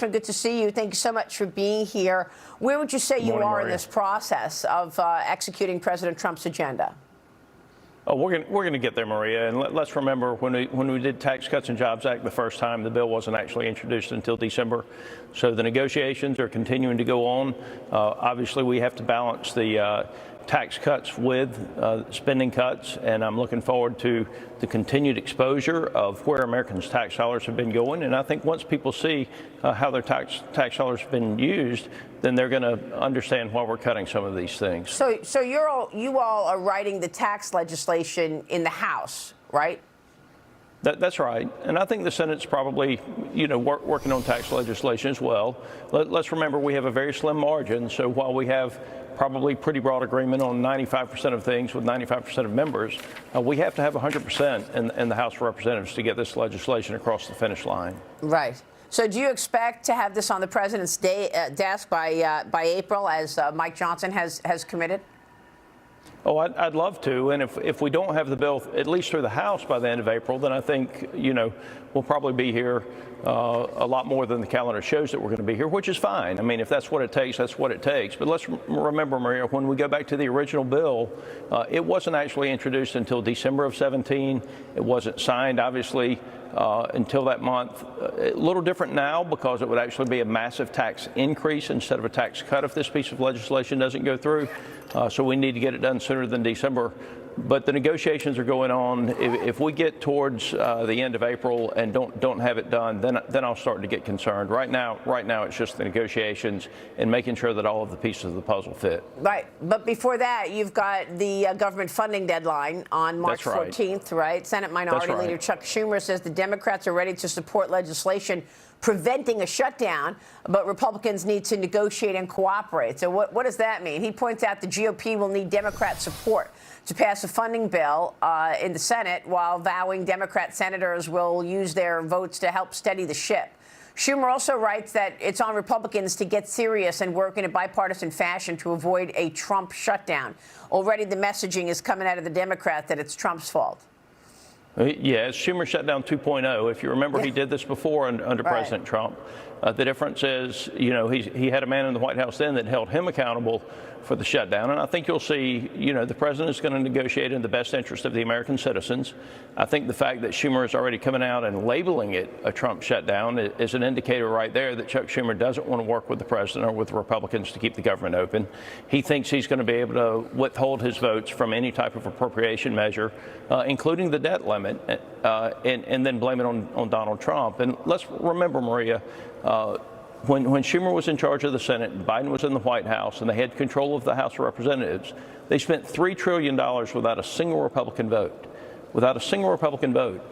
Good to see you. Thank you so much for being here. Where would you say you are in this process of executing President Trump's agenda? Oh, we're going to get there, Maria. And let's remember when we did Tax Cuts and Jobs Act the first time, the bill wasn't actually introduced until December. So the negotiations are continuing to go on. Obviously, we have to balance the tax cuts with spending cuts, and I'm looking forward to the continued exposure of where Americans' tax dollars have been going. And I think once people see how their tax dollars have been used, then they're going to understand why we're cutting some of these things. So you all are writing the tax legislation in the House, right? That's right. And I think the Senate's probably, working on tax legislation as well. Let's remember we have a very slim margin. So while we have probably pretty broad agreement on 95% of things with 95% of members, we have to have 100% in the House of Representatives to get this legislation across the finish line. Right. So do you expect to have this on the president's desk by April, as Mike Johnson has committed? Oh, I'd love to. And if we don't have the bill, at least through the House by the end of April, then I think, we'll probably be here a lot more than the calendar shows that we're going to be here, which is fine. I mean, if that's what it takes, that's what it takes. But let's remember, Maria, when we go back to the original bill, it wasn't actually introduced until December of 17. It wasn't signed, obviously, until that month. A little different now because it would actually be a massive tax increase instead of a tax cut if this piece of legislation doesn't go through. So we need to get it done sooner than December. But the negotiations are going on. If we get towards the end of April and don't have it done, then I'll start to get concerned. Right now, it's just the negotiations and making sure that all of the pieces of the puzzle fit. Right. But before that, you've got the government funding deadline on March 14th, right? Senate Minority Leader Chuck Schumer says the Democrats are ready to support legislation preventing a shutdown, but Republicans need to negotiate and cooperate. So what does that mean? He points out the GOP will need Democrat support to pass a funding bill in the Senate, while vowing Democrat senators will use their votes to help steady the ship. Schumer also writes that it's on Republicans to get serious and work in a bipartisan fashion to avoid a Trump shutdown. Already the messaging is coming out of the Democrats that it's Trump's fault. Yeah, it's Schumer shutdown 2.0. If you remember, he did this before under President Trump. The difference is, he had a man in the White House then that held him accountable for the shutdown. And I think you'll see, the president is going to negotiate in the best interest of the American citizens. I think the fact that Schumer is already coming out and labeling it a Trump shutdown is an indicator right there that Chuck Schumer doesn't want to work with the president or with the Republicans to keep the government open. He thinks he's going to be able to withhold his votes from any type of appropriation measure, including the debt limit, and then blame it on Donald Trump. And let's remember, Maria, when Schumer was in charge of the Senate and Biden was in the White House and they had control of the House of Representatives, they spent $3 trillion without a single Republican vote.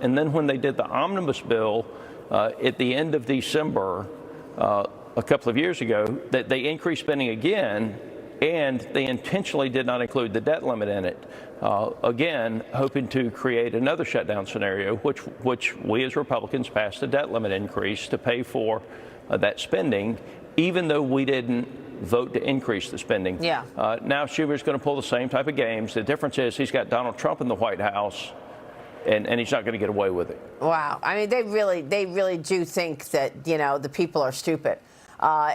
And then when they did the omnibus bill at the end of December a couple of years ago, that they increased spending again, and they intentionally did not include the debt limit in it. Again, hoping to create another shutdown scenario, which we as Republicans passed a debt limit increase to pay for that spending, even though we didn't vote to increase the spending. Yeah. Now Schumer's going to pull the same type of games. The difference is he's got Donald Trump in the White House, and he's not going to get away with it. Wow. I mean, they really do think that, the people are stupid.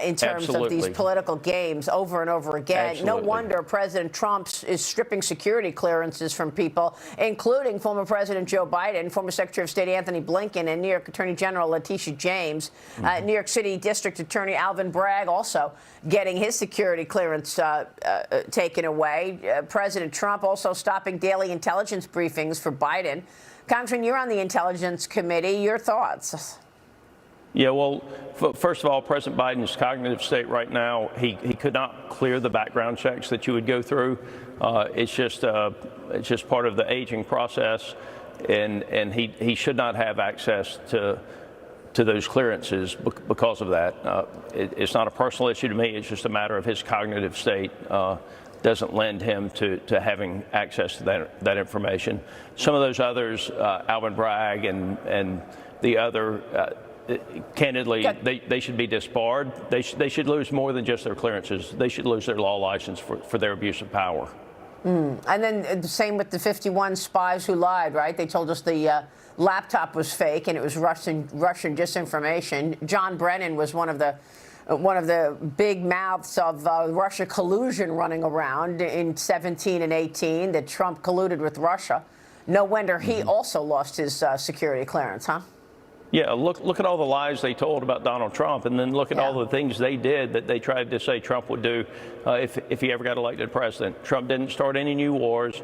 In terms of these political games over and over again. Absolutely. No wonder President Trump is stripping security clearances from people, including former President Joe Biden, former Secretary of State Anthony Blinken, and New York Attorney General Letitia James. New York City District Attorney Alvin Bragg also getting his security clearance taken away. President Trump also stopping daily intelligence briefings for Biden. Congressman, you're on the Intelligence Committee. Your thoughts? Yeah, well, first of all, President Biden's cognitive state right now, he could not clear the background checks that you would go through. It's just part of the aging process, and he should not have access to those clearances because of that. It's not a personal issue to me. It's just a matter of his cognitive state doesn't lend him to having access to that information. Some of those others, Alvin Bragg and the other. Candidly, they should be disbarred. They should lose more than just their clearances. They should lose their law license for their abuse of power. And then the same with the 51 spies who lied, right? They told us the laptop was fake and it was Russian disinformation. John Brennan was one of the big mouths of Russia collusion running around in 17 and 18, that Trump colluded with Russia. No wonder he also lost his security clearance, huh? Yeah, look at all the lies they told about Donald Trump, and then look at all the things they did that they tried to say Trump would do if he ever got elected president. Trump didn't start any new wars.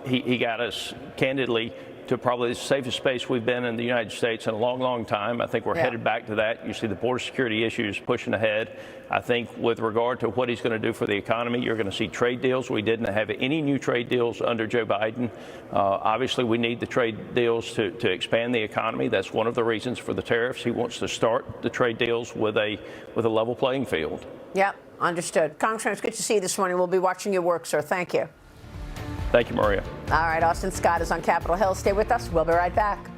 He got us, candidly, to probably the safest space we've been in the United States in a long, long time. I think we're headed back to that. You see the border security issues pushing ahead. I think with regard to what he's going to do for the economy, you're going to see trade deals. We didn't have any new trade deals under Joe Biden. Obviously, we need the trade deals to expand the economy. That's one of the reasons for the tariffs. He wants to start the trade deals with a level playing field. Yep, understood. Congressman, it's good to see you this morning. We'll be watching your work, sir. Thank you. Thank you, Maria. All right, Austin Scott is on Capitol Hill. Stay with us. We'll be right back.